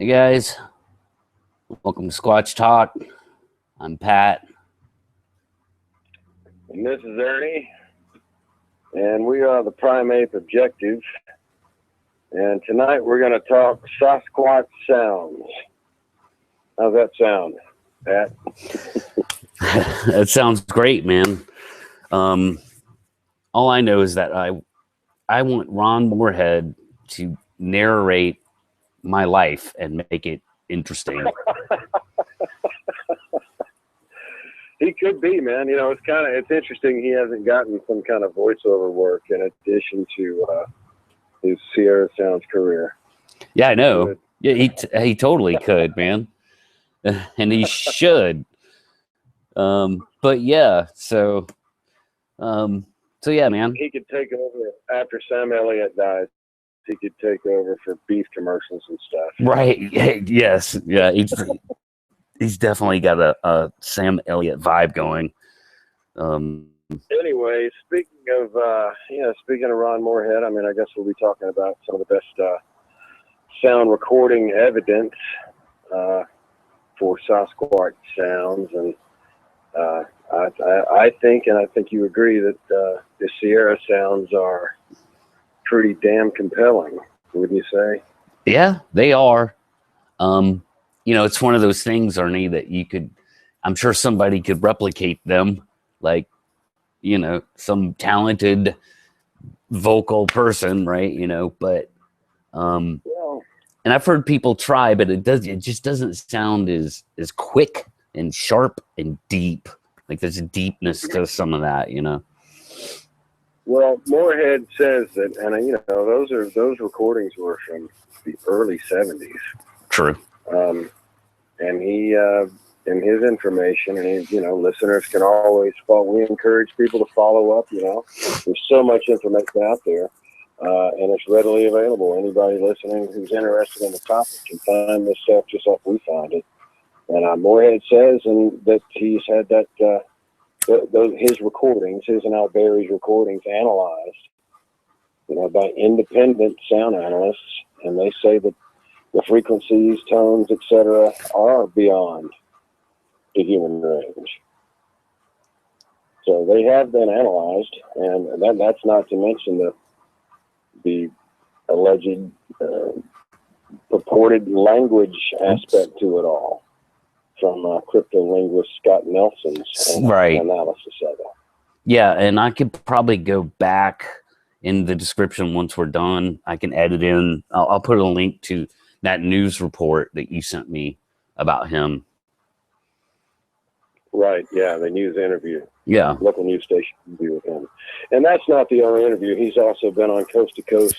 Hey guys, welcome to Squatch Talk. I'm Pat. And this is Ernie. And we are the Primate Objective. And tonight we're going to talk Sasquatch sounds. How's that sound, Pat? That sounds great, man. All I know is that I want Ron Moorhead to narrate my life and make it interesting. He could be, man. You know, it's interesting. He hasn't gotten some kind of voiceover work in addition to his Sierra Sounds career. Yeah, I know. Yeah, he totally could, man, and he should. But yeah, so yeah, man. He could take over after Sam Elliott dies. He could take over for beef commercials and stuff. Right. Yes. Yeah. He's definitely got a Sam Elliott vibe going. Anyway, speaking of Ron Moorhead, I mean, I guess we'll be talking about some of the best sound recording evidence for Sasquatch sounds, and I think you agree that the Sierra sounds are pretty damn compelling, wouldn't you say? Yeah, they are. It's one of those things, Ernie, that I'm sure somebody could replicate them, like, some talented vocal person, right? But, and I've heard people try, but it just doesn't sound as quick and sharp and deep. Like there's a deepness to some of that, Well, Moorhead says that, and those recordings were from the early '70s. True. And he, in his information, and listeners can always follow. We encourage people to follow up. There's so much information out there, and it's readily available. Anybody listening who's interested in the topic can find this stuff just like we find it. And Moorhead says, and that he's had that. His recordings, his and Al Berry's recordings, analyzed, by independent sound analysts, and they say that the frequencies, tones, etc., are beyond the human range. So they have been analyzed, and that's not to mention the alleged purported language aspect to it all, from cryptolinguist Scott Nelson's analysis of it. Yeah, and I could probably go back in the description once we're done. I can edit in. I'll put a link to that news report that you sent me about him. Right, yeah, the news interview. Yeah. Local news station interview with him. And that's not the only interview. He's also been on Coast to Coast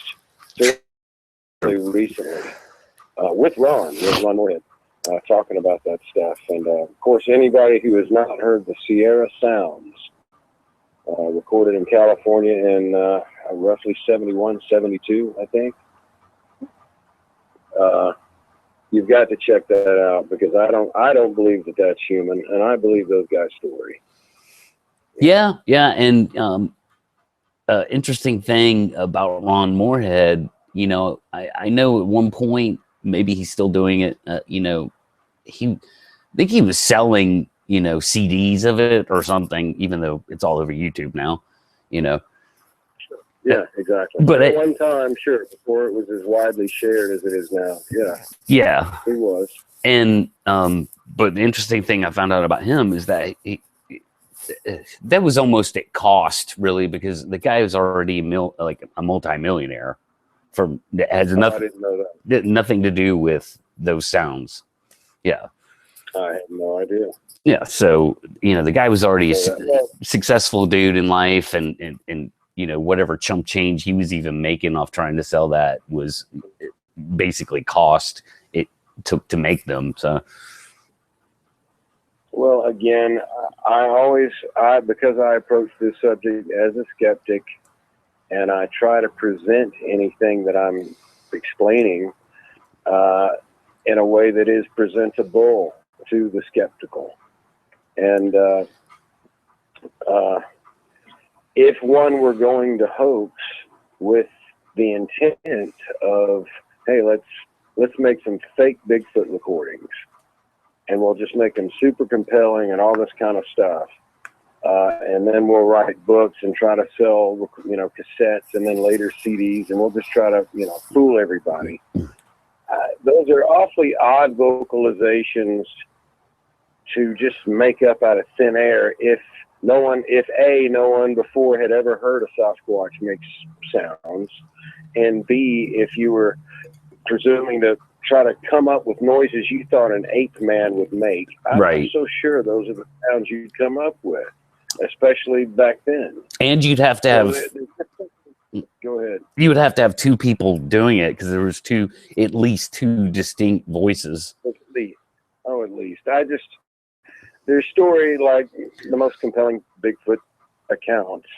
fairly recently with Ron Moorhead. Talking about that stuff. And of course, anybody who has not heard the Sierra Sounds, recorded in California in roughly 71, 72, I think, you've got to check that out, because I don't believe that that's human, and I believe those guys' story. Yeah, and interesting thing about Ron Moorhead, I know at one point, maybe he's still doing it, I think he was selling, CDs of it or something, even though it's all over YouTube now, Yeah, exactly. But at one time, sure, before it was as widely shared as it is now. Yeah, he was. And but the interesting thing I found out about him is that that was almost at nothing, really, because the guy was already a multimillionaire. That has I didn't know that. Nothing to do with those sounds. Yeah, I had no idea. Yeah, so the guy was already a successful dude in life, and whatever chump change he was even making off trying to sell that was basically cost it took to make them. So, well, again, because I approach this subject as a skeptic, and I try to present anything that I'm explaining in a way that is presentable to the skeptical. And if one were going to hoax with the intent of, hey, let's let's make some fake Bigfoot recordings, and we'll just make them super compelling and all this kind of stuff. And then we'll write books and try to sell, you know, cassettes and then later CDs, and we'll just try to, you know, fool everybody. Those are awfully odd vocalizations to just make up out of thin air if no one before had ever heard a Sasquatch make sounds, and B, if you were presuming to try to come up with noises you thought an ape man would make. I'm not so sure those are the sounds you'd come up with, especially back then. And you'd have to have... Go ahead. You would have to have two people doing it because there was at least two distinct voices. At least. Their story, like the most compelling Bigfoot accounts,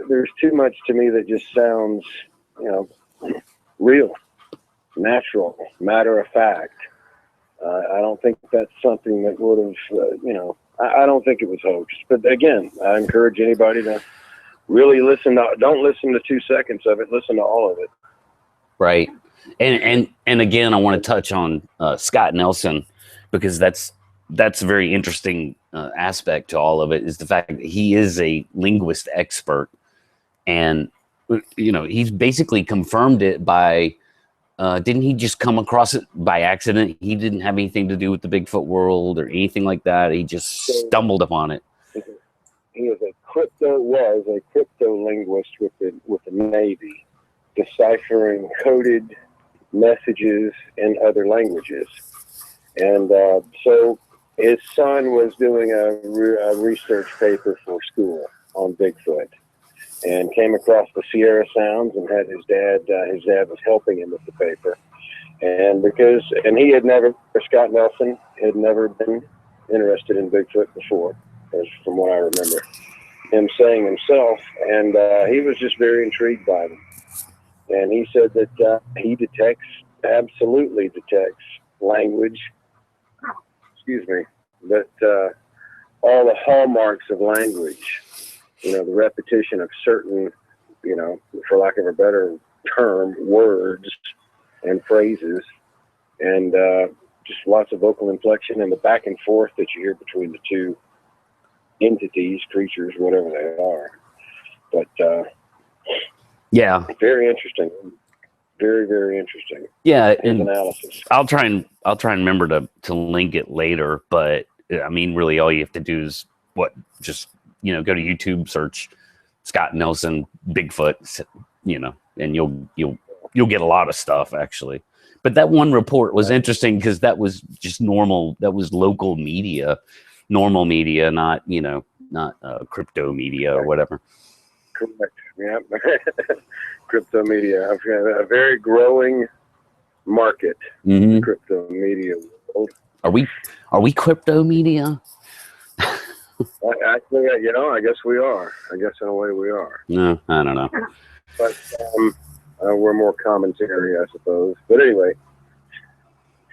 there's too much to me that just sounds, you know, real, natural, matter of fact. I don't think that's something that would have, you know, I don't think it was hoaxed. But again, I encourage anybody to really listen. Don't listen to 2 seconds of it. Listen to all of it. Right. And again, I want to touch on Scott Nelson, because that's a very interesting aspect to all of it, is the fact that he is a linguist expert, and you know, he's basically confirmed it by didn't he just come across it by accident? He didn't have anything to do with the Bigfoot world or anything like that. He just stumbled upon it. He was a crypto linguist with the Navy, deciphering coded messages in other languages. And so his son was doing a research paper for school on Bigfoot, and came across the Sierra Sounds and had his dad was helping him with the paper. And he had never, Scott Nelson had never been interested in Bigfoot before, as from what I remember him saying himself. And he was just very intrigued by them. And he said that he absolutely detects language, that all the hallmarks of language, you know, the repetition of certain, you know, for lack of a better term, words and phrases, and just lots of vocal inflection and the back and forth that you hear between the two entities, creatures, whatever they are. But yeah, very interesting. Very, very interesting. Yeah, and analysis. I'll try and remember to link it later. But I mean, really, all you have to do is just, you know, go to YouTube, search Scott Nelson Bigfoot, you know, and you'll get a lot of stuff actually. But that one report was interesting because that was just normal. That was local media, normal media, not, you know, not crypto media or whatever. Correct. Yeah. Crypto media, a very growing market. Mm-hmm. Crypto media world. Are we crypto media? Actually, you know, I guess we are. I guess in a way we are. No, I don't know. But we're more commentary, I suppose. But anyway,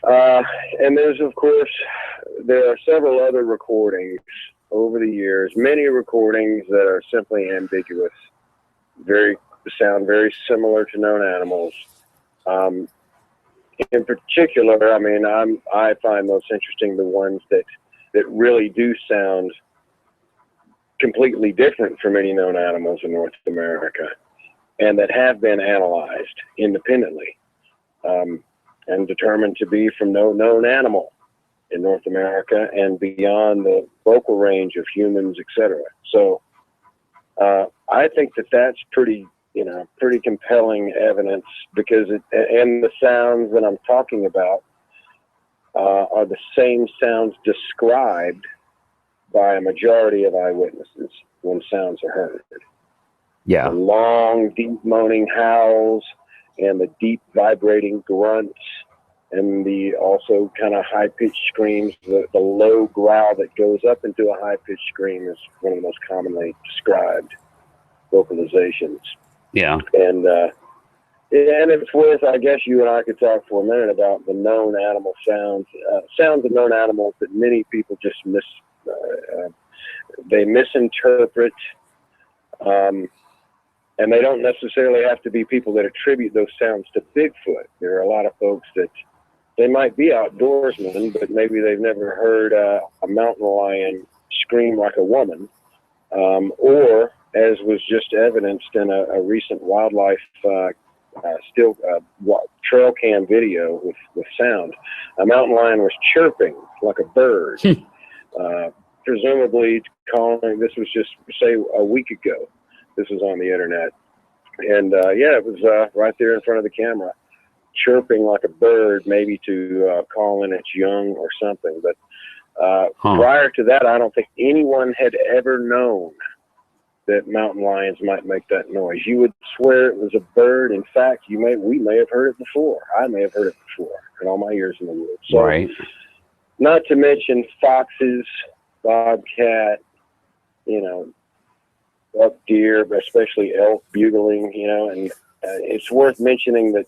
and there are several other recordings over the years, many recordings that are simply ambiguous, sound very similar to known animals. In particular, I mean, I find most interesting the ones that really do sound completely different from any known animals in North America, and that have been analyzed independently and determined to be from no known animal in North America and beyond the vocal range of humans, etc. So I think that's pretty compelling evidence, because and the sounds that I'm talking about are the same sounds described by a majority of eyewitnesses when sounds are heard. Yeah. The long, deep moaning howls and the deep vibrating grunts and the also kind of high-pitched screams. The low growl that goes up into a high-pitched scream is one of the most commonly described vocalizations. Yeah. And it's worth, I guess you and I could talk for a minute about the known animal sounds of known animals that many people just misinterpret. And they don't necessarily have to be people that attribute those sounds to Bigfoot. There are a lot of folks that they might be outdoorsmen, but maybe they've never heard a mountain lion scream like a woman, or, as was just evidenced in a recent wildlife trail cam video with sound, a mountain lion was chirping like a bird, presumably calling. This was just, say, a week ago. This was on the internet. And yeah, it was right there in front of the camera, chirping like a bird, maybe to call in its young or something. But prior to that, I don't think anyone had ever known that mountain lions might make that noise. You would swear it was a bird. In fact, we may have heard it before. I may have heard it before in all my years in the woods. So, right. Not to mention foxes, bobcat, buck deer, but especially elk bugling, and it's worth mentioning that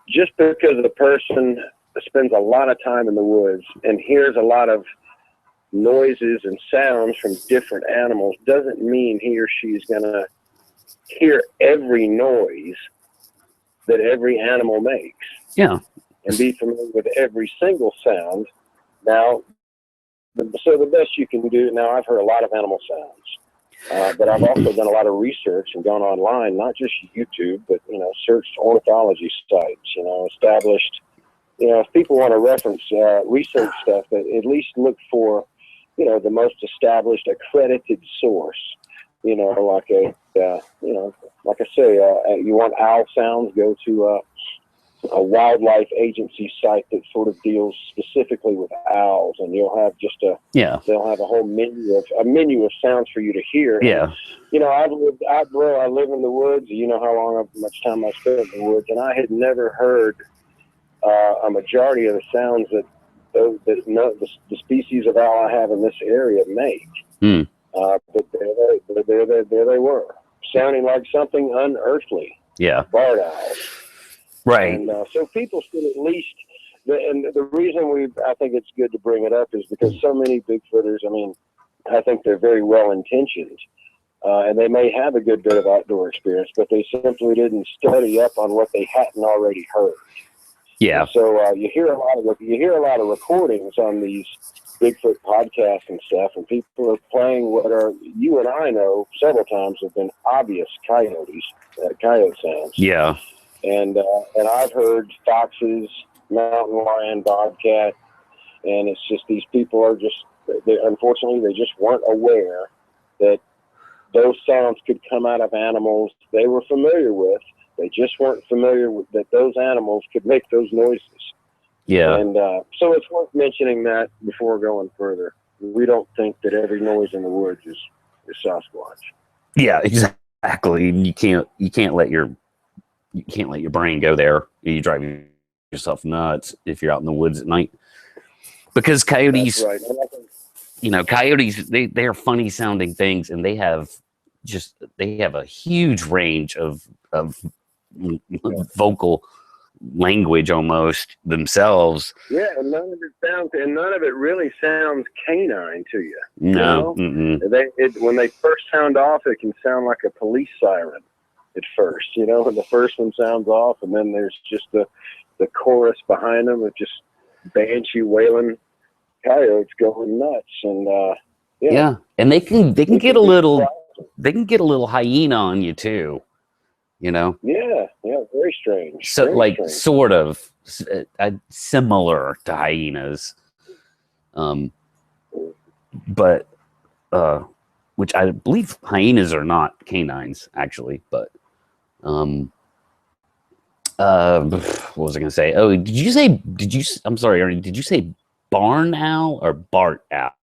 just because a person spends a lot of time in the woods and hears a lot of noises and sounds from different animals doesn't mean he or she is going to hear every noise that every animal makes. Yeah. And be familiar with every single sound. Now, so the best you can do, now I've heard a lot of animal sounds, but I've also done a lot of research and gone online, not just YouTube, but, searched ornithology sites, established, if people want to reference research stuff, but at least look for, the most established accredited source, like like I say, you want owl sounds, go to a wildlife agency site that sort of deals specifically with owls, and you'll have they'll have a whole menu of sounds for you to hear. Yeah. And, I live in the woods. You know how much time I spent in the woods, and I had never heard a majority of the sounds that the species of owl I have in this area make. But there they were, sounding like something unearthly. Yeah. Barred owls. Right. And so people should at least, and the reason I think it's good to bring it up is because so many Bigfooters, I think they're very well intentioned, and they may have a good bit of outdoor experience, but they simply didn't study up on what they hadn't already heard. Yeah. And so you hear a lot of recordings on these Bigfoot podcasts and stuff, and people are playing what are, you and I know several times, have been obvious coyote sounds. Yeah. And I've heard foxes, mountain lion, bobcat, and it's just these people are unfortunately they just weren't aware that those sounds could come out of animals they were familiar with. They just weren't familiar with that those animals could make those noises. Yeah. And so it's worth mentioning that before going further. We don't think that every noise in the woods is Sasquatch. Yeah, exactly. You can't let your brain go there. You drive yourself nuts if you're out in the woods at night. Because coyotes, that's right. Coyotes, they are funny sounding things, and they have a huge range of vocal language almost themselves. Yeah, and none of it really sounds canine to you. No. When they first sound off, it can sound like a police siren at first, when the first one sounds off, and then there's just the chorus behind them of just banshee wailing coyotes going nuts. And yeah, and they can get a little hyena on you too, Yeah, very strange. So very strange. Sort of similar to hyenas, but which I believe hyenas are not canines actually, but what was I going to say? Oh, I'm sorry, Ernie, did you say barn owl or Bart owl?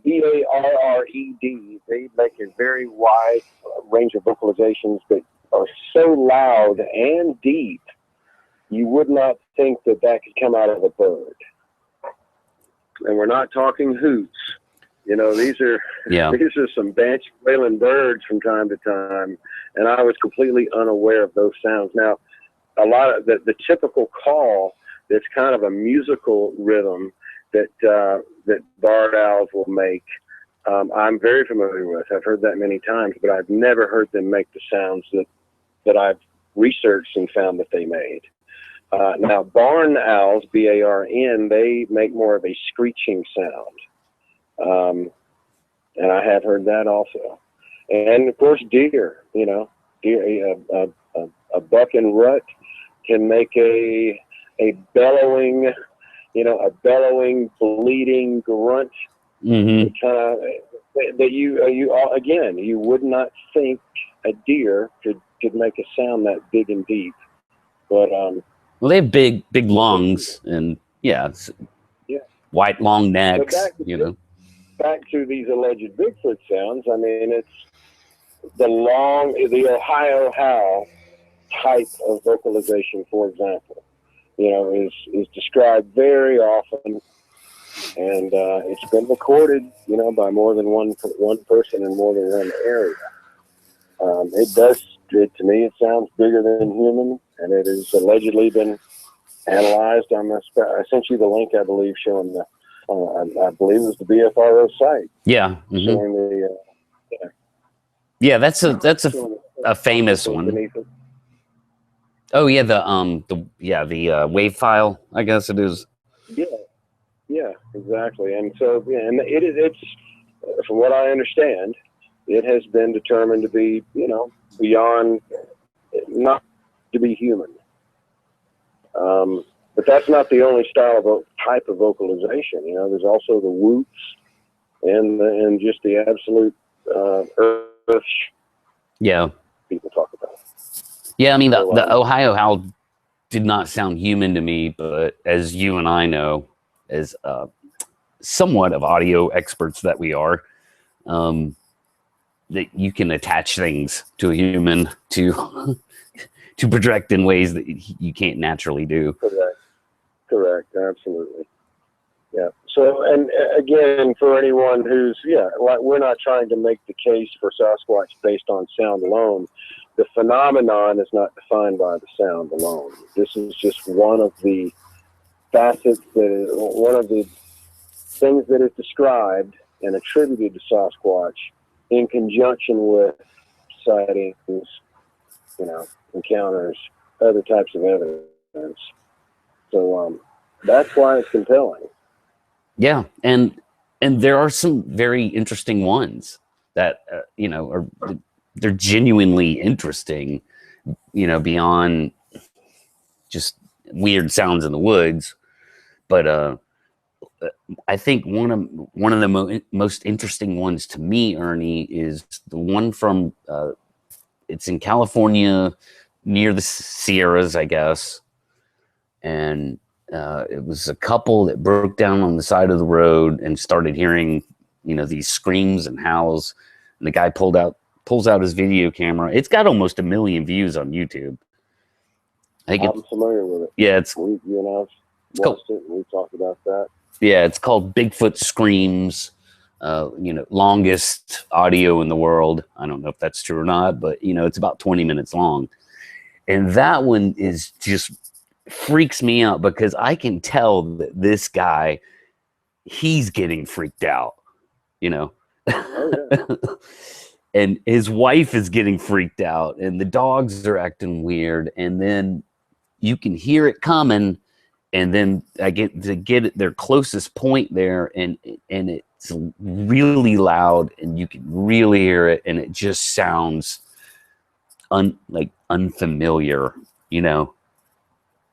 B-A-R-R-E-D. They make a very wide range of vocalizations that are so loud and deep, you would not think that could come out of a bird. And we're not talking hoots. These are some banshee wailing birds from time to time, and I was completely unaware of those sounds. Now, a lot of the typical call that's kind of a musical rhythm that barred owls will make I'm very familiar with. I've heard that many times, but I've never heard them make the sounds that I've researched and found that they made. Now, barn owls, B-A-R-N, they make more of a screeching sound. And I have heard that also. And of course, deer, deer, a buck and rut can make a bellowing, a bellowing, bleeding grunt. Mm-hmm. Kind of that you would not think a deer could make a sound that big and deep. But well, they have big lungs, and white long necks. Back to these alleged Bigfoot sounds. I mean, it's the Ohio howl type of vocalization, for example, is described very often, and it's been recorded, by more than one person in more than one area. To me, it sounds bigger than human, and it has allegedly been analyzed on this. I sent you the link, I believe, showing the, I believe it was the BFRO site. Yeah. Mm-hmm. Showing the, that's a famous one. Oh yeah, the wave file, I guess it is. Yeah, exactly. And so, and it's from what I understand, it has been determined to be, beyond, not to be human. But that's not the only type of vocalization. There's also the whoops and just the absolute earth. Yeah. People talk about. Yeah, I mean, the Ohio howl did not sound human to me, but as you and I know, as somewhat of audio experts that we are, that you can attach things to a human to project in ways that you can't naturally do. Correct. Absolutely. Yeah. So, and again, for anyone who's, we're not trying to make the case for Sasquatch based on sound alone. The phenomenon is not defined by the sound alone. This is just one of the facets one of the things that is described and attributed to Sasquatch in conjunction with sightings, encounters, other types of evidence. So that's why it's compelling. Yeah, and there are some very interesting ones that they're genuinely interesting, beyond just weird sounds in the woods. But I think one of the most interesting ones to me, Ernie, is the one from it's in California near the Sierras, I guess, and it was a couple that broke down on the side of the road and started hearing, these screams and howls. And the guy pulls out his video camera. It's got almost 1 million views on YouTube. I'm familiar with it. Yeah, you and I've watched it, and we talked about that. Yeah, it's called Bigfoot Screams. Longest audio in the world. I don't know if that's true or not, but it's about 20 minutes long. And that one is just freaks me out because I can tell that this guy, he's getting freaked out, Oh, yeah. And his wife is getting freaked out, and the dogs are acting weird, and then you can hear it coming, and then I get at their closest point there, and it's really loud, and you can really hear it, and it just sounds unfamiliar,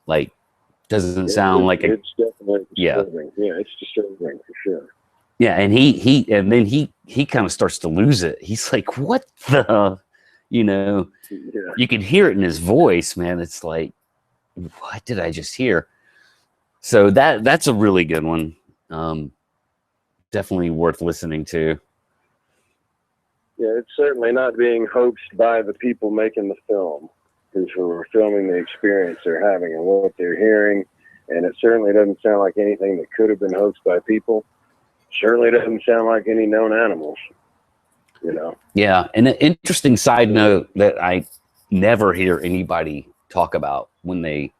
like doesn't sound like it's definitely disturbing. Yeah, it's disturbing for sure. Yeah, and he kind of starts to lose it. He's like, what the, you can hear it in his voice, man. It's like, what did I just hear? So that's a really good one. Definitely worth listening to. Yeah, it's certainly not being hoaxed by the people making the film, who are filming the experience they're having and what they're hearing. And it certainly doesn't sound like anything that could have been hoaxed by people. Certainly doesn't sound like any known animals, Yeah, and an interesting side note that I never hear anybody talk about when they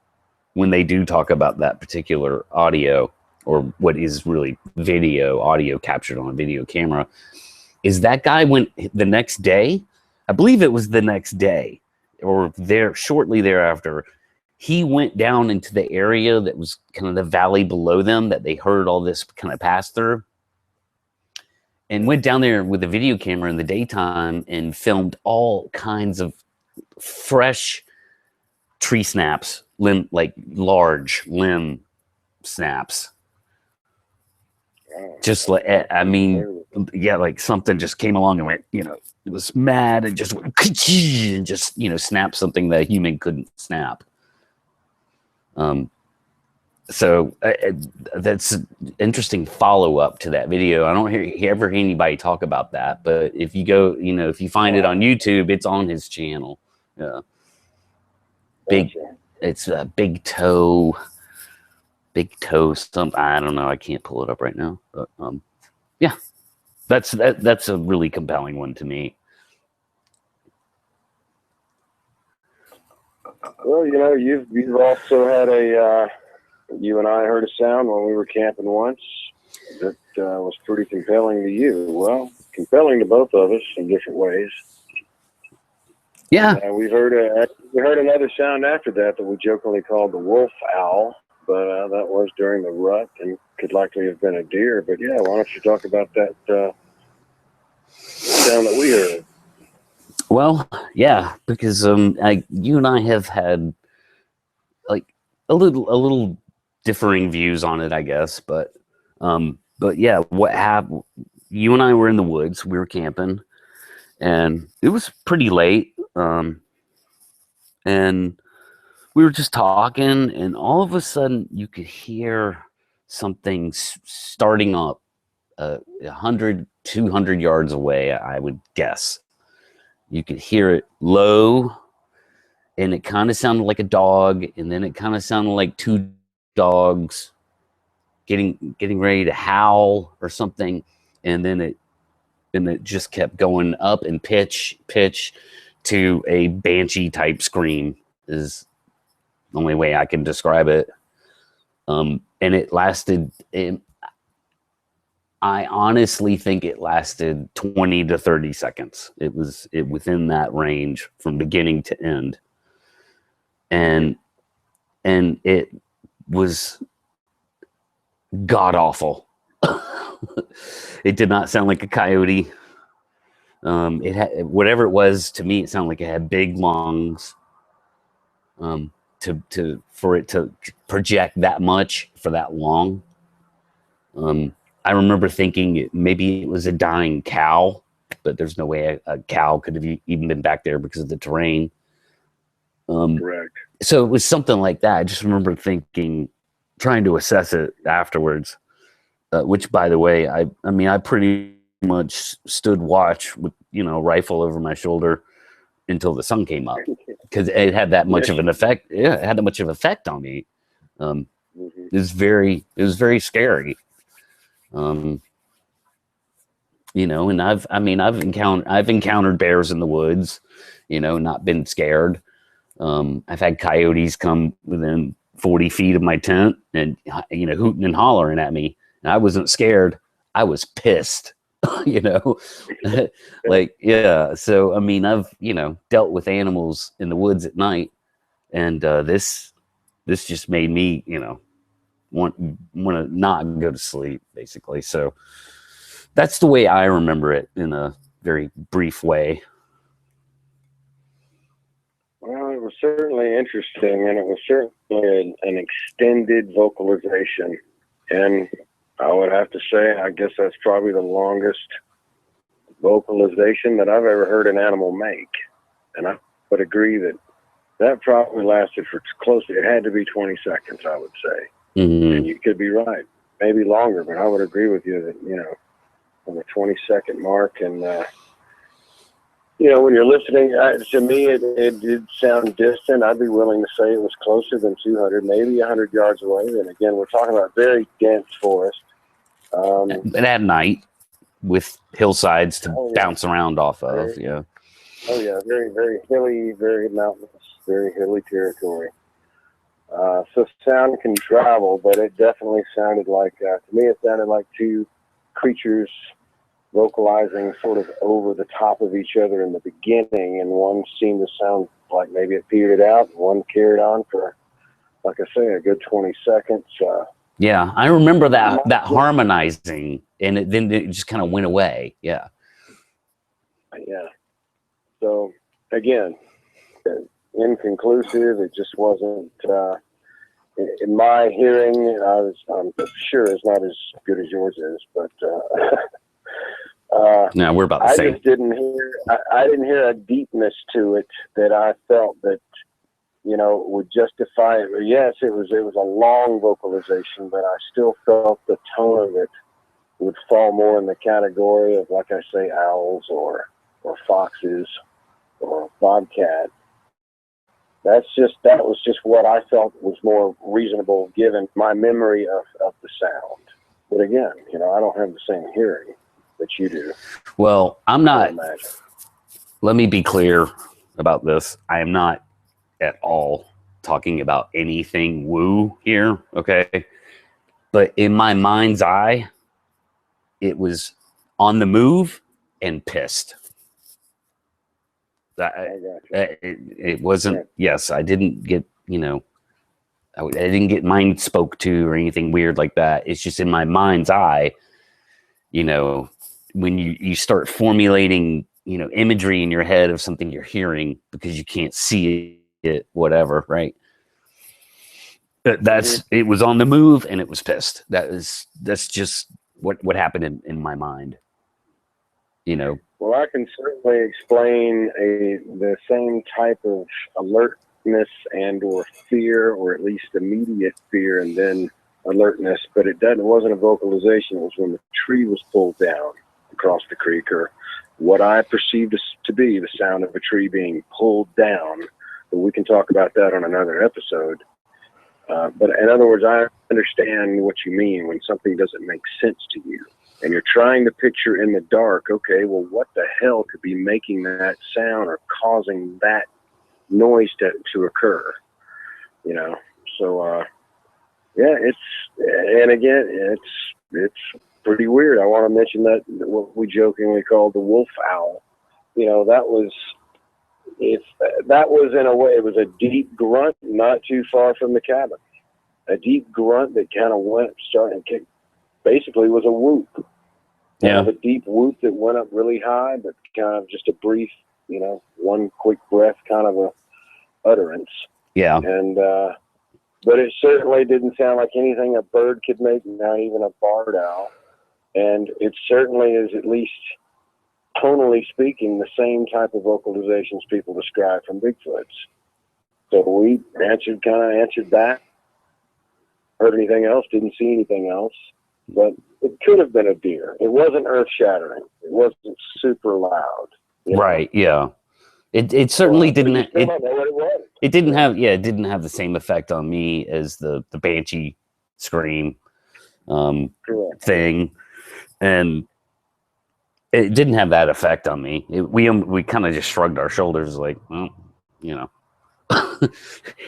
do talk about that particular audio or what is really audio captured on a video camera, is that guy went the next day. I believe it was the next day or shortly thereafter. He went down into the area that was kind of the valley below them that they heard all this kind of pass through, and went down there with a video camera in the daytime and filmed all kinds of fresh tree snaps, like large limb snaps. Just like, I mean, yeah, like something just came along and went, it was mad and just went, and just, snapped something that a human couldn't snap. So that's an interesting follow-up to that video. I don't ever hear anybody talk about that, but if you go, if you find it on YouTube, it's on his channel. Yeah. It's a big toe something. I don't know. I can't pull it up right now, but yeah, that's a really compelling one to me. Well, you've also had you and I heard a sound when we were camping once that was pretty compelling to you. Well, compelling to both of us in different ways. Yeah. We heard another sound after that we jokingly called the wolf owl, but that was during the rut and could likely have been a deer. But yeah, why don't you talk about that sound that we heard? Well, yeah, because you and I have had like a little differing views on it, I guess. But yeah, what happened? You and I were in the woods. We were camping, and it was pretty late. And we were just talking, and all of a sudden, you could hear something starting up 100, 200 yards away. I would guess. You could hear it low, and it kind of sounded like a dog, and then it kind of sounded like two dogs getting ready to howl or something, and then it just kept going up in pitch to a banshee type scream is the only way I can describe it. And it lasted. I honestly think it lasted 20 to 30 seconds. It was within that range from beginning to end. And it was god awful. It did not sound like a coyote. It had, whatever it was, to me, it sounded like it had big lungs. For it to project that much for that long. I remember thinking maybe it was a dying cow, but there's no way a cow could have even been back there because of the terrain. Correct. So it was something like that. I just remember trying to assess it afterwards, which, by the way, I pretty much stood watch with, a rifle over my shoulder until the sun came up, because it had that much of an effect. Yeah, it had that much of an effect on me. It was very scary. And I've encountered bears in the woods, not been scared. I've had coyotes come within 40 feet of my tent and, hooting and hollering at me, and I wasn't scared. I was pissed, like, yeah. So, I've, dealt with animals in the woods at night, and, this just made me, want to not go to sleep, basically. So that's the way I remember it in a very brief way. Well, it was certainly interesting, and it was certainly an extended vocalization. And I would have to say, I guess that's probably the longest vocalization that I've ever heard an animal make. And I would agree that probably lasted for it had to be 20 seconds, I would say. Mm-hmm. And you could be right, maybe longer, but I would agree with you that, on the 20-second mark. And, when you're listening, to me, it did sound distant. I'd be willing to say it was closer than 200, maybe 100 yards away. And again, we're talking about very dense forest. And at night with hillsides to bounce around off of. Yeah. Oh yeah. Very, very hilly, very mountainous, very hilly territory. So sound can travel, but it definitely sounded like, to me, it sounded like two creatures vocalizing sort of over the top of each other in the beginning, and one seemed to sound like maybe it petered out, and one carried on for, like I say, a good 20 seconds. Yeah, I remember that harmonizing, and then it just kind of went away. Yeah. Yeah. So again, inconclusive. It just wasn't. In my hearing, I'm sure it's not as good as yours is, but No, we're about the I same. just didn't hear. I didn't hear a deepness to it that I felt that would justify it. Yes, it was a long vocalization, but I still felt the tone of it would fall more in the category of, like I say, owls or foxes or bobcat. That was just what I felt was more reasonable given my memory of the sound. But again, I don't have the same hearing that you do. Well, I'm not. Let me be clear about this. I am not at all talking about anything woo here, okay? But in my mind's eye, it was on the move and pissed. It wasn't. Yeah. Yes, I didn't get. I didn't get mind spoke to or anything weird like that. It's just in my mind's eye. When you start formulating, imagery in your head of something you're hearing because you can't see it, whatever, right? But it was on the move and it was pissed. That's just what happened in my mind. Well, I can certainly explain the same type of alertness and or fear, or at least immediate fear and then alertness, but it wasn't a vocalization. It was when the tree was pulled down across the creek, or what I perceived to be the sound of a tree being pulled down. But we can talk about that on another episode. But in other words, I understand what you mean when something doesn't make sense to you. And you're trying to picture in the dark, okay, well, what the hell could be making that sound or causing that noise to occur? So, yeah, it's pretty weird. I want to mention that what we jokingly called the wolf owl. That was in a way, it was a deep grunt, not too far from the cabin. A deep grunt that kind of basically was a whoop. Yeah. Kind of a deep whoop that went up really high, but kind of just a brief, one quick breath kind of a utterance. Yeah. And, but it certainly didn't sound like anything a bird could make, not even a barred owl. And it certainly is, at least tonally speaking, the same type of vocalizations people describe from Bigfoots. So we answered back. Heard anything else? Didn't see anything else. But it could have been a deer. It wasn't earth-shattering. It wasn't super loud. Right. Yeah. It certainly didn't. It didn't have. Yeah. It didn't have the same effect on me as the banshee scream thing, and it didn't have that effect on me. We kind of just shrugged our shoulders, like, well,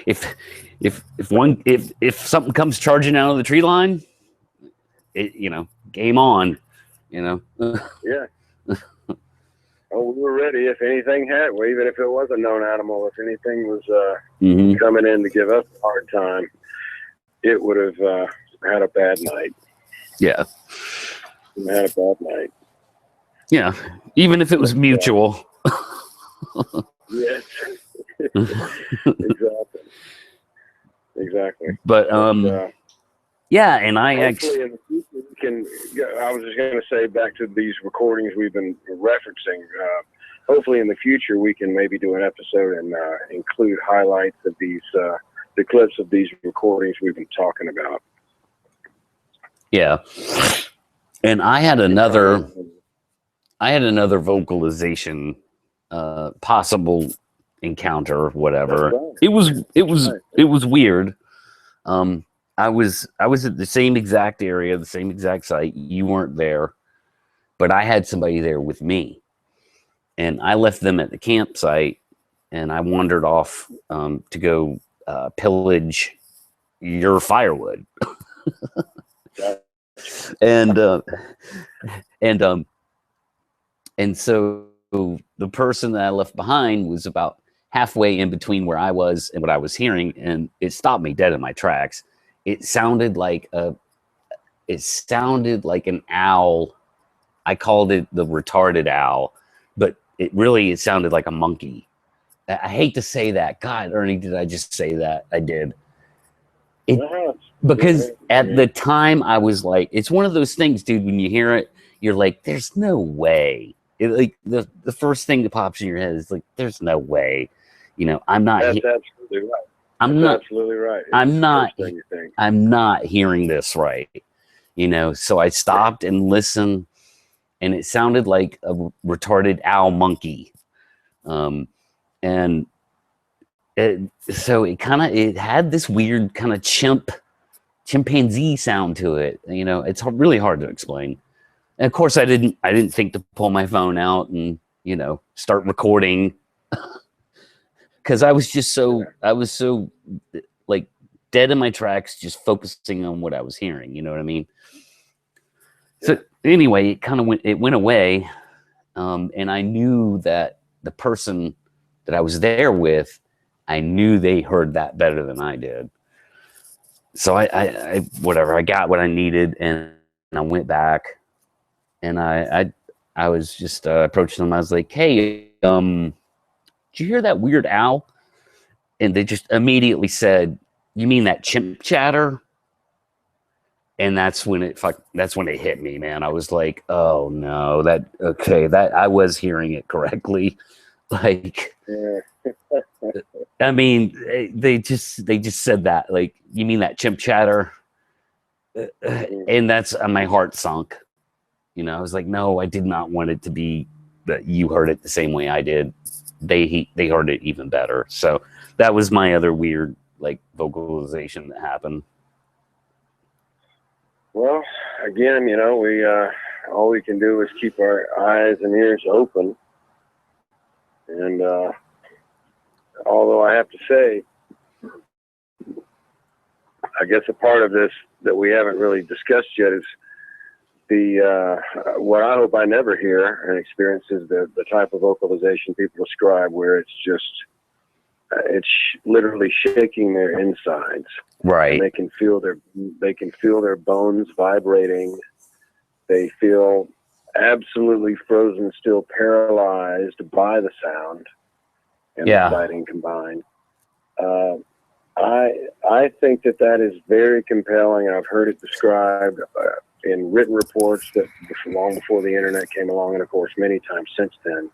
if something comes charging out of the tree line, game on, Yeah. Oh, we were ready. If anything even if it was a known animal, if anything was coming in to give us a hard time, it would have had a bad night. Yeah. Had a bad night. Yeah. Even if it was mutual. Yes. Exactly. But yeah, and I actually in the future I was just going to say, back to these recordings we've been referencing. Hopefully, in the future, we can maybe do an episode and include highlights of these, the clips of these recordings we've been talking about. Yeah, and I had another vocalization, possible encounter, whatever. Right. It was weird. I was at the same exact area, the same exact site. You weren't there, but I had somebody there with me, and I left them at the campsite, and I wandered off to go pillage you're firewood. and so the person that I left behind was about halfway in between where I was and what I was hearing, and it stopped me dead in my tracks. It sounded like an owl. I called it the retarded owl, but it sounded like a monkey. I hate to say that. God, Ernie, did I just say that? I did. Because at the time I was like, it's one of those things, dude, when you hear it, you're like, there's no way. Like the first thing that pops in your head is like, there's no way. I'm not. That's absolutely right. Absolutely right. I'm not hearing this right. So I stopped and listened, and it sounded like a retarded owl monkey. So it had this weird kind of chimpanzee sound to it. It's really hard to explain. And of course I didn't think to pull my phone out and, start recording because I was so like dead in my tracks, just focusing on what I was hearing. You know what I mean? So anyway, it went away. And I knew that the person that I was there with, I knew they heard that better than I did. So I whatever, I got what I needed, and I went back, and I was just approaching them. I was like, "Hey, did you hear that weird owl?" And they just immediately said, "You mean that chimp chatter?" And that's when it hit me, man. I was like, "Oh no, that I was hearing it correctly." Like, I mean, they just said that, like, "You mean that chimp chatter?" And that's my heart sunk. I was like, no, I did not want it to be that you heard it the same way I did. They heard it even better. So that was my other weird vocalization that happened. Well, again, we all we can do is keep our eyes and ears open. And although I have to say, I guess a part of this that we haven't really discussed yet is what I hope I never hear and experience is the type of vocalization people describe where it's just it's literally shaking their insides. Right. And they can feel their bones vibrating. They feel absolutely frozen still, paralyzed by the sound and the sighting combined. I think that is very compelling. I've heard it described in written reports that long before the internet came along, and of course many times since then.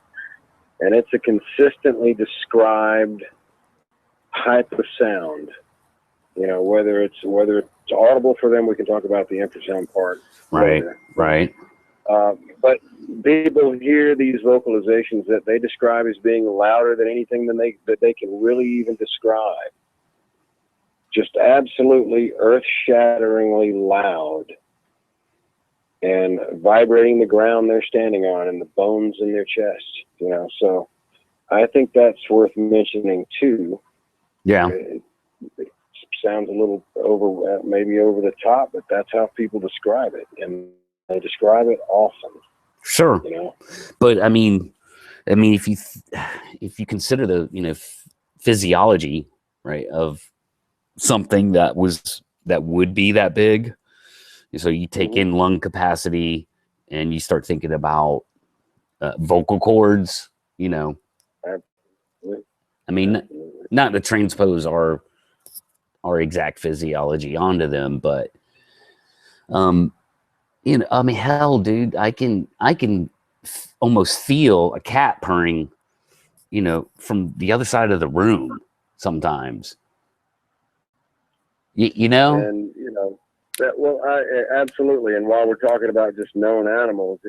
And it's a consistently described type of sound. Whether it's audible for them, we can talk about the infrasound part later. Right. But people hear these vocalizations that they describe as being louder than anything that they can really even describe. Just absolutely earth-shatteringly loud and vibrating the ground they're standing on and the bones in their chest. So I think that's worth mentioning too. Yeah. It sounds a little maybe over the top, but that's how people describe it, and they describe it often. Sure. But I mean, if you consider the physiology, right, of something that would be that big, so you take in lung capacity and you start thinking about vocal cords. Absolutely. I mean, not to transpose our exact physiology onto them, but hell, dude, I can almost feel a cat purring, from the other side of the room sometimes. And absolutely. And while we're talking about just known animals,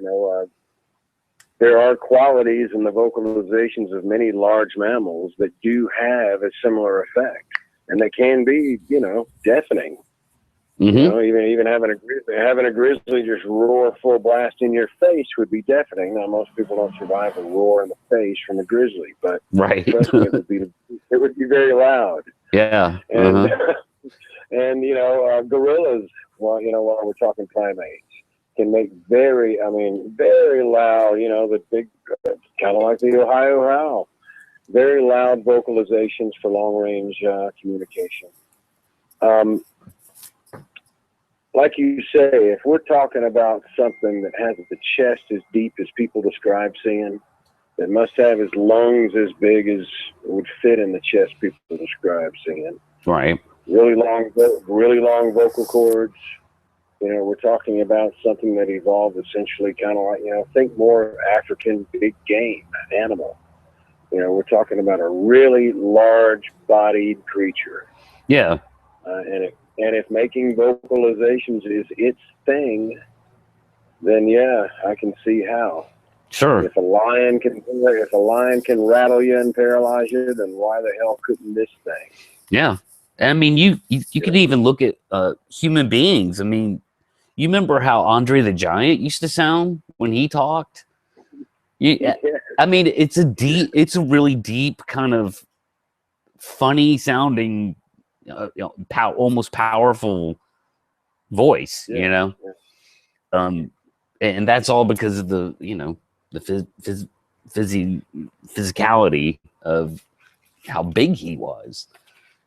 there are qualities in the vocalizations of many large mammals that do have a similar effect, and they can be, deafening. Even having a grizzly just roar full blast in your face would be deafening. Now, most people don't survive a roar in the face from a grizzly, but right, it would be very loud. Yeah, and And, gorillas, well, while we're talking primates, can make very loud, the big, kind of like the Ohio howl, very loud vocalizations for long-range communication. Like you say, if we're talking about something that has the chest as deep as people describe seeing, that must have his lungs as big as would fit in the chest people describe seeing. Right. Really long vocal cords. We're talking about something that evolved essentially kind of like, think more African big game animal. We're talking about a really large-bodied creature. Yeah. And if making vocalizations is its thing, then yeah, I can see how. Sure. If a lion can rattle you and paralyze you, then why the hell couldn't this thing? Yeah. I mean, you can even look at human beings. I mean, you remember how Andre the Giant used to sound when he talked? I mean, it's a really deep kind of funny sounding, almost powerful voice, Yeah. and that's all because of the physicality of how big he was,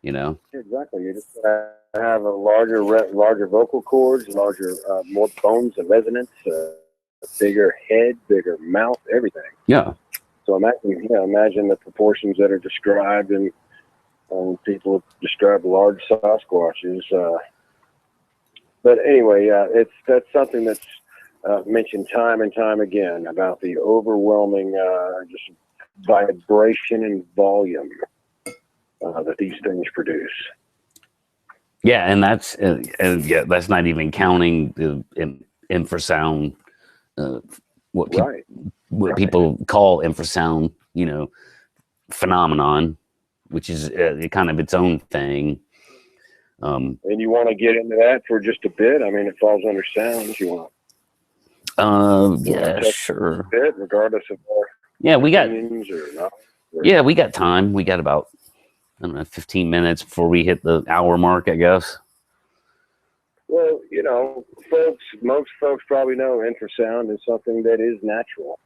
Exactly. You just have a larger vocal cords, more bones of resonance, bigger head, bigger mouth, everything. Yeah. So imagine the proportions that are described, and people describe large Sasquatches. But anyway, that's something that's mentioned time and time again about the overwhelming just vibration and volume that these things produce. Yeah, and that's that's not even counting the infrasound, what people call infrasound, phenomenon, which is kind of its own thing. And you want to get into that for just a bit? I mean, it falls under sounds. You want? Yeah, sure. A bit, regardless of we got. Or not. Yeah, we got time. We got about 15 minutes before we hit the hour mark, I guess. Well, most folks probably know infrasound is something that is natural.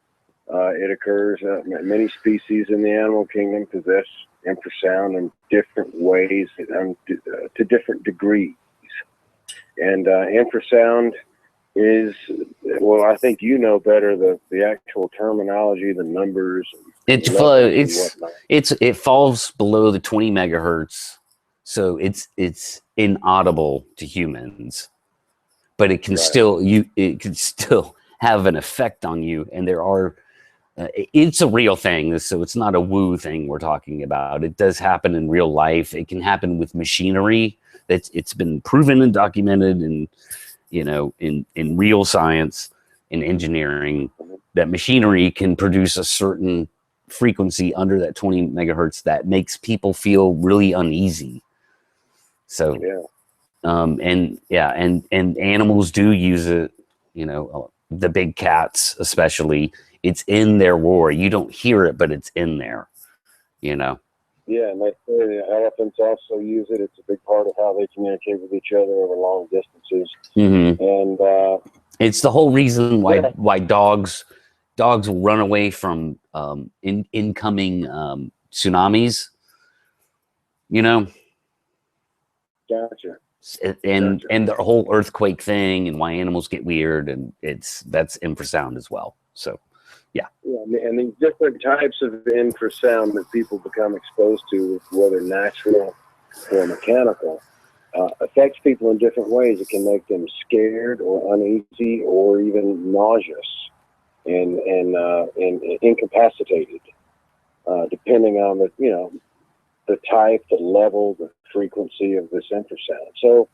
It occurs. Many species in the animal kingdom possess infrasound in different ways and to different degrees. And infrasound is, well, I think better the actual terminology, the numbers. It falls below the 20 megahertz, so it's inaudible to humans, but it can still have an effect on you. And there are it's a real thing, so it's not a woo thing we're talking about. It does happen in real life. It can happen with machinery. It's been proven and documented, and in real science, in engineering, that machinery can produce a certain frequency under that 20 megahertz that makes people feel really uneasy. So and animals do use it, the big cats especially. It's in their roar. You don't hear it, but it's in there, Yeah, and they say the elephants also use it. It's a big part of how they communicate with each other over long distances. Mm-hmm. And it's the whole reason why dogs will run away from incoming tsunamis. Gotcha. And the whole earthquake thing, and why animals get weird, and that's infrasound as well. So yeah, and these different types of infrasound that people become exposed to, whether natural or mechanical, affects people in different ways. It can make them scared or uneasy or even nauseous and incapacitated, depending on the type, the level, the frequency of this infrasound. So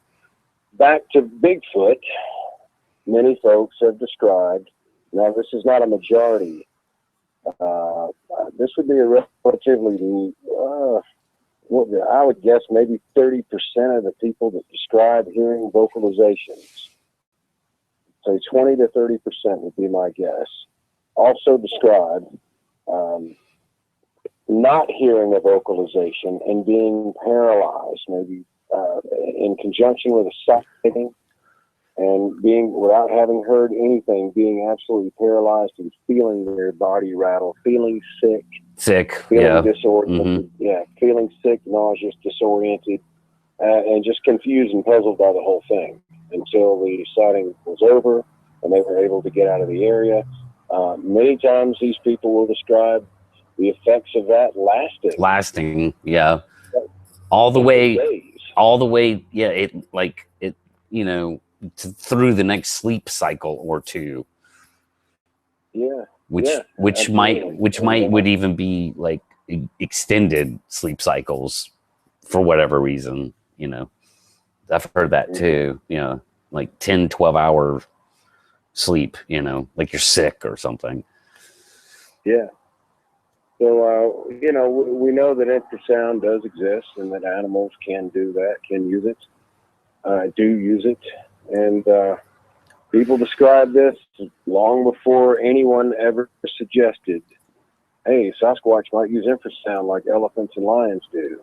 back to Bigfoot, many folks have described, now this is not a majority, this would be a relatively, I would guess maybe 30% of the people that describe hearing vocalizations, say 20 to 30% would be my guess, also describe not hearing a vocalization and being paralyzed, maybe in conjunction with a sighting, and being, without having heard anything, being absolutely paralyzed and feeling their body rattle, feeling sick, feeling disoriented, feeling sick, nauseous, disoriented, and just confused and puzzled by the whole thing until the sighting was over and they were able to get out of the area. Many times these people will describe the effects of that lasting, all the way, days. it through the next sleep cycle or two. Which would even be like extended sleep cycles for whatever reason. I've heard that too, like 10-12 hour sleep, like you're sick or something. So we know that infrasound does exist and that animals can do that, can use it, do use it. And people describe this long before anyone ever suggested, hey, Sasquatch might use infrasound like elephants and lions do.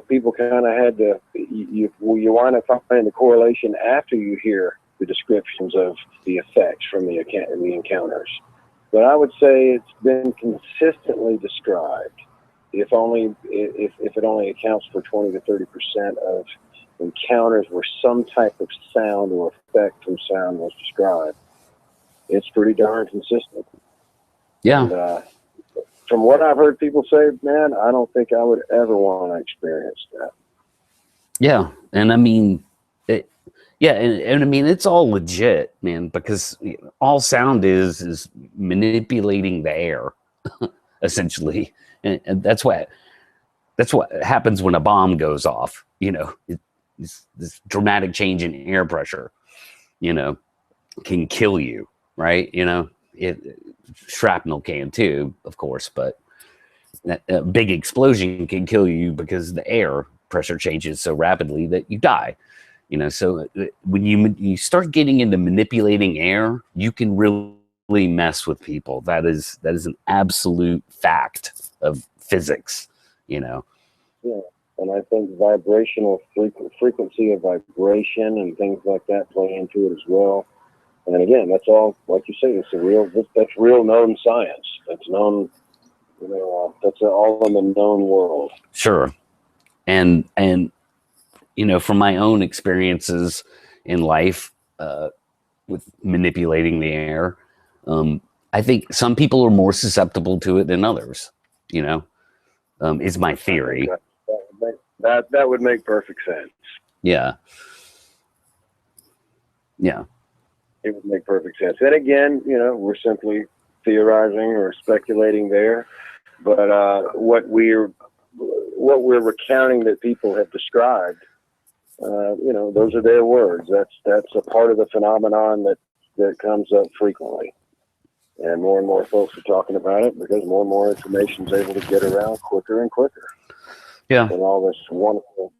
People kind of had to, you wind up finding the correlation after you hear the descriptions of the effects from the encounters. But I would say it's been consistently described, if it only accounts for 20 to 30% of encounters where some type of sound or effect from sound was described. It's pretty darn consistent. Yeah. And, from what I've heard people say, man, I don't think I would ever want to experience that. Yeah. And I mean, and I mean, it's all legit, man, because all sound is manipulating the air, essentially. And that's what happens when a bomb goes off, it's this dramatic change in air pressure, can kill you, right? Shrapnel can too, of course, but a big explosion can kill you because the air pressure changes so rapidly that you die. So when you start getting into manipulating air, you can really mess with people. That is an absolute fact of physics, Yeah, and I think vibrational frequency of vibration and things like that play into it as well. And again, that's all, like you say, that's real known science. That's known, that's all in the known world. Sure. And from my own experiences in life with manipulating the air, I think some people are more susceptible to it than others, is my theory. That would make perfect sense. Yeah. It would make perfect sense. And again, we're simply theorizing or speculating there. But what we're recounting that people have described, those are their words. That's a part of the phenomenon that comes up frequently. And more folks are talking about it because more and more information is able to get around quicker and quicker. Yeah. And all this wonderful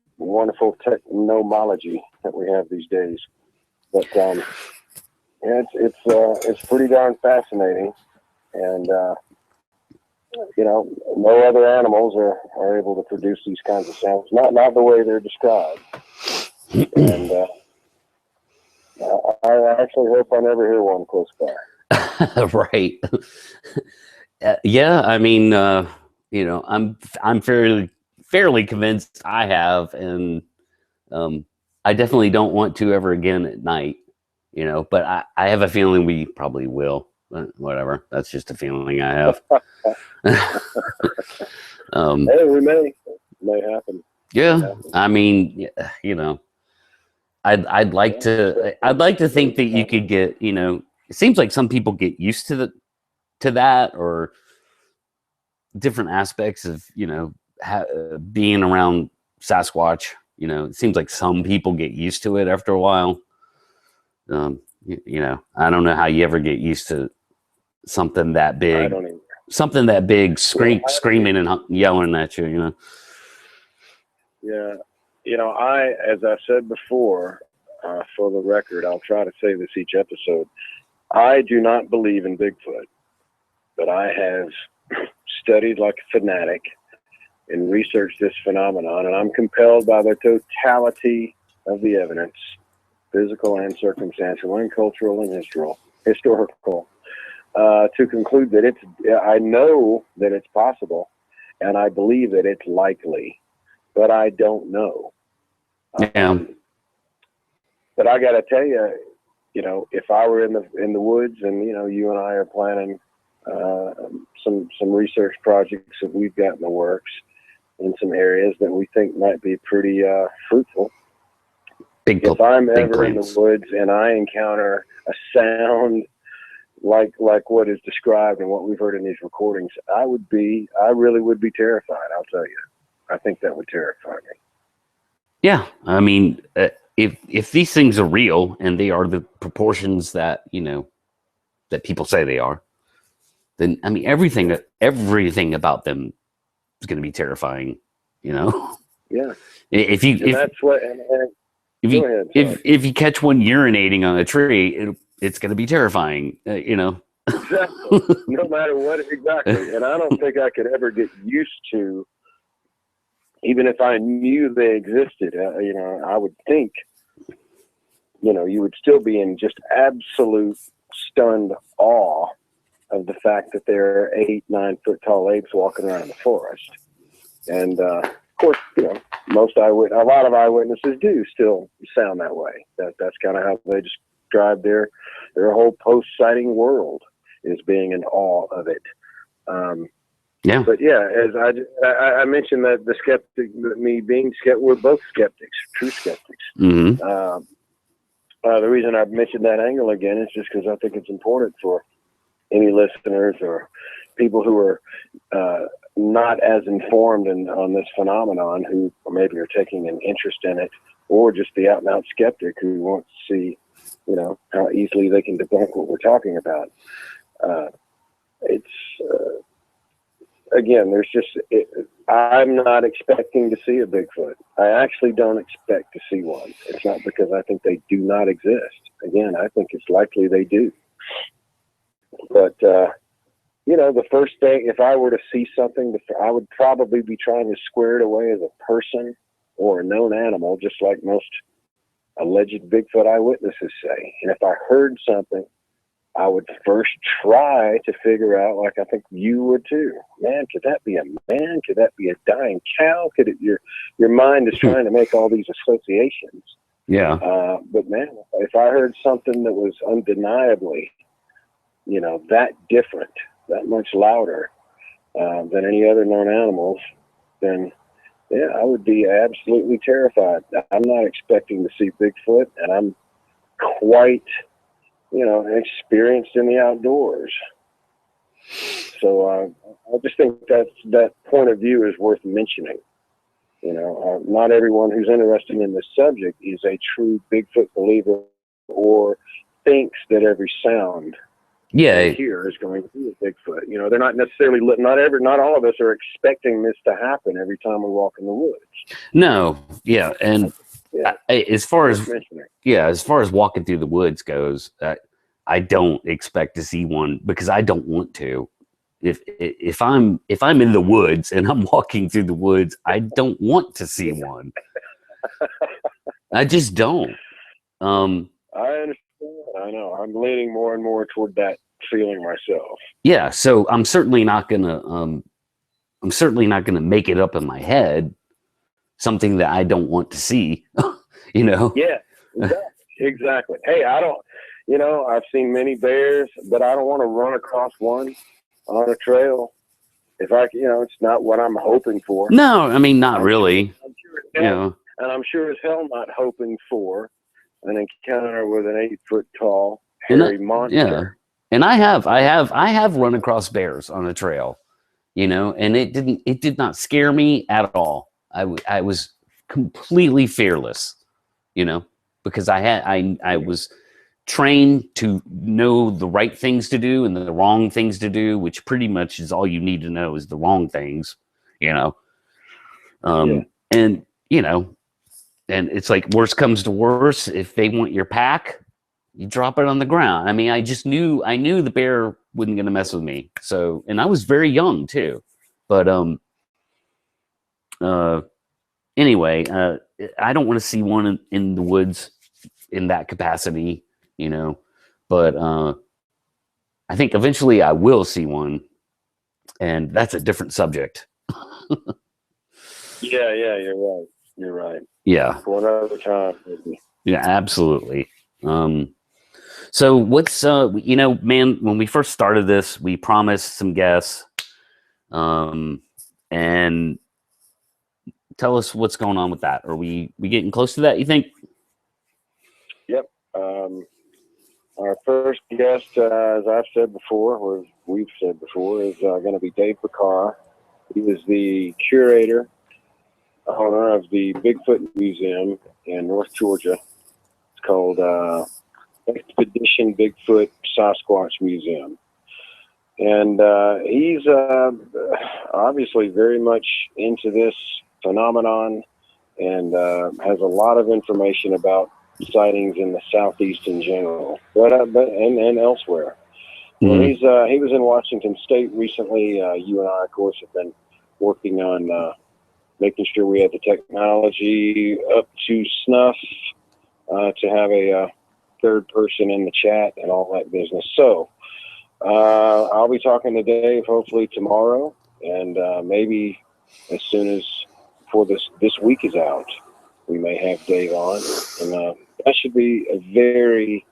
technology that we have these days. But it's pretty darn fascinating, and no other animals are able to produce these kinds of sounds, not the way they're described. And I actually hope I never hear one close by. Right. Yeah, I mean, I'm fairly convinced I have, and I definitely don't want to ever again at night. But I have a feeling we probably will. But whatever. That's just a feeling I have. Hey, we may happen. Yeah. I mean, I'd like to think that you could get, it seems like some people get used to that, or different aspects of, being around Sasquatch. It seems like some people get used to it after a while. I don't know how you ever get used to something that big, screaming and yelling at you, Yeah. As I said before, for the record, I'll try to say this each episode. I do not believe in Bigfoot, but I have studied like a fanatic and research this phenomenon, and I'm compelled by the totality of the evidence, physical and circumstantial and cultural and historical, to conclude that I know that it's possible, and I believe that it's likely, but I don't know. Yeah. But I got to tell you, if I were in the woods, and you and I are planning some research projects that we've got in the works in some areas that we think might be pretty fruitful. If I'm ever in the woods and I encounter a sound like what is described and what we've heard in these recordings, I really would be terrified. I'll tell you, I think that would terrify me. Yeah, I mean, if these things are real and they are the proportions that that people say they are, then I mean everything about them is going to be terrifying. Yeah. If you catch one urinating on a tree, it's going to be terrifying. Exactly. No matter what, exactly. And I don't think I could ever get used to, even if I knew they existed. I would think, you would still be in just absolute stunned awe of the fact that there are 8-9 foot tall apes walking around in the forest. And of course, a lot of eyewitnesses do still sound that way. That's kind of how they describe their whole post-sighting world, is being in awe of it. Yeah. But yeah, as I mentioned, that the skeptic, me being skeptic, we're both skeptics, true skeptics. Mm-hmm. The reason I've mentioned that angle again is just because I think it's important for any listeners or people who are not as informed on this phenomenon, who maybe are taking an interest in it, or just the out and out skeptic who wants to see, how easily they can debunk what we're talking about. Again, I'm not expecting to see a Bigfoot. I actually don't expect to see one. It's not because I think they do not exist. Again, I think it's likely they do. But, the first thing, if I were to see something, I would probably be trying to square it away as a person or a known animal, just like most alleged Bigfoot eyewitnesses say. And if I heard something, I would first try to figure out, like I think you would too. Man, could that be a man? Could that be a dying cow? Your mind is trying to make all these associations. Yeah. But man, if I heard something that was undeniably, that different, that much louder than any other known animals, then yeah, I would be absolutely terrified. I'm not expecting to see Bigfoot, and I'm quite experienced in the outdoors. So I just think that point of view is worth mentioning. Not everyone who's interested in this subject is a true Bigfoot believer or thinks that every sound they hear is going to be a Bigfoot. They're not necessarily, not all of us are expecting this to happen every time we walk in the woods. No. Yeah. And as far as walking through the woods goes, I don't expect to see one because I don't want to. If I'm in the woods and I'm walking through the woods, I don't want to see one. I just don't. I understand. I know. I'm leaning more and more toward that feeling myself. Yeah. So I'm certainly not gonna make it up in my head something that I don't want to see. Yeah. Exactly. Hey, I don't. I've seen many bears, but I don't want to run across one on a trail. If it's not what I'm hoping for. No, I mean, not really. And I'm sure as hell not hoping for an encounter with an 8-foot tall hairy monster. Yeah, and I have run across bears on a trail, and it did not scare me at all. I was completely fearless, because I was trained to know the right things to do and the wrong things to do, which pretty much is all you need to know is the wrong things, and it's like, worst comes to worst, if they want your pack, you drop it on the ground. I mean, I knew the bear wasn't going to mess with me. So, and I was very young too, but anyway, I don't want to see one in the woods in that capacity, but I think eventually I will see one, and that's a different subject. Yeah, you're right. You're right. Yeah. For another time. Yeah, absolutely. So what's man, when we first started this, we promised some guests, and tell us what's going on with that. Are we getting close to that, you think? Yep. Our first guest, as I've said before, or we've said before, is going to be Dave Bacar. He is the curator, owner of the Bigfoot Museum in North Georgia. It's called Expedition Bigfoot Sasquatch Museum. And he's obviously very much into this phenomenon and has a lot of information about sightings in the Southeast in general, but and elsewhere. Mm-hmm. Well, he was in Washington State recently. You and I, of course, have been working on making sure we had the technology up to snuff to have a third person in the chat and all that business. So I'll be talking to Dave hopefully tomorrow, and maybe as soon as before this week is out, we may have Dave on, and that should be a very.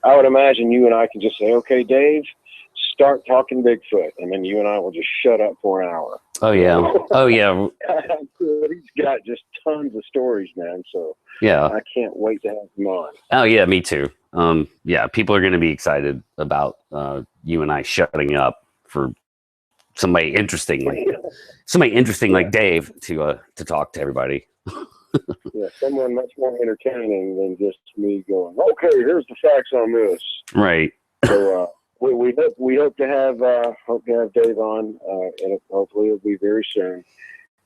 I would imagine you and I can just say, "Okay, Dave, start talking Bigfoot," and then you and I will just shut up for an hour. Oh yeah, oh yeah. He's got just tons of stories, man. So yeah, I can't wait to have him on. Oh yeah, me too. Yeah, people are going to be excited about you and I shutting up for somebody interesting like Dave to talk to everybody. Yeah, someone much more entertaining than just me going, "Okay, here's the facts on this." Right. So we hope to have Dave on, and hopefully it'll be very soon.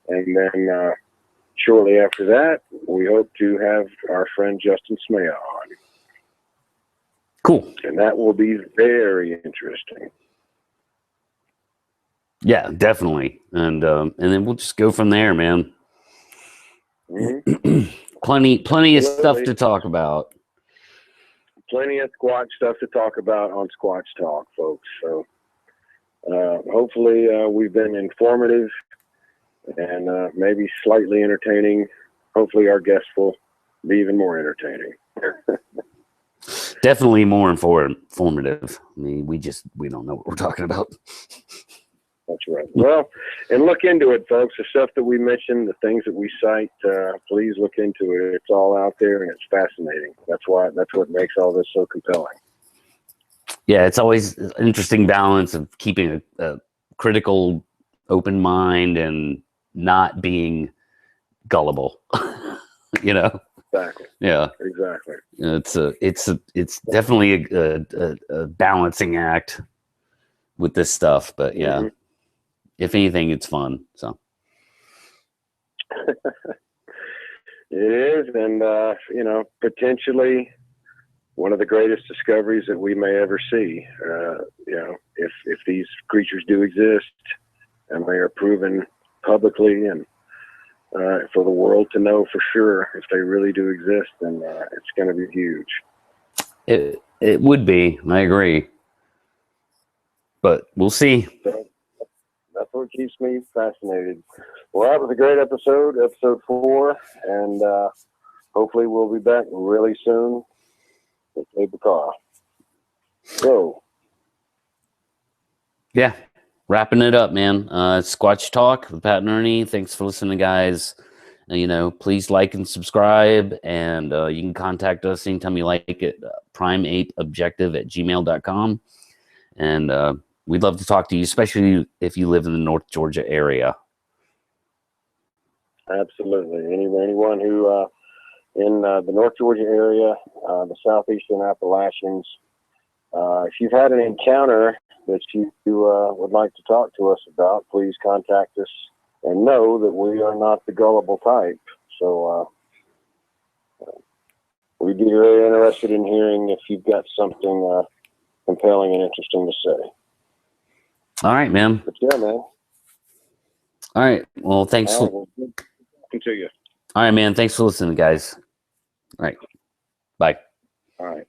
And then shortly after that, we hope to have our friend Justin Smea on. Cool. And that will be very interesting. Yeah, definitely. And then we'll just go from there, man. Mm-hmm. plenty of stuff to talk about. Plenty of Squatch stuff to talk about on Squatch Talk, folks. So hopefully we've been informative and maybe slightly entertaining. Hopefully our guests will be even more entertaining. Definitely more informative. I mean, we don't know what we're talking about. That's right. Well, and look into it, folks. The stuff that we mentioned, the things that we cite, please look into it. It's all out there and it's fascinating. That's what makes all this so compelling. Yeah, it's always an interesting balance of keeping a critical, open mind and not being gullible. Exactly. Yeah. Exactly. It's definitely a balancing act with this stuff, but yeah. Mm-hmm. If anything, it's fun. So it is, and potentially one of the greatest discoveries that we may ever see. If these creatures do exist, and they are proven publicly, and for the world to know for sure if they really do exist, then it's going to be huge. It would be. I agree, but we'll see. So, that's what keeps me fascinated. Well, that was a great episode 4, and hopefully we'll be back really soon with Dave Bacar. So, yeah, wrapping it up, man. Squatch Talk with Pat and Ernie. Thanks for listening, guys. Please like and subscribe, and you can contact us anytime you like at prime8objective@gmail.com. And we'd love to talk to you, especially if you live in the North Georgia area. Absolutely. Anyone who in the North Georgia area, the southeastern Appalachians, if you've had an encounter that you would like to talk to us about, please contact us, and know that we are not the gullible type. So we'd be very interested in hearing if you've got something compelling and interesting to say. All right, man. But yeah, man. All right. Well, thanks. All right, well, good talking to you. All right, man. Thanks for listening, guys. All right. Bye. All right.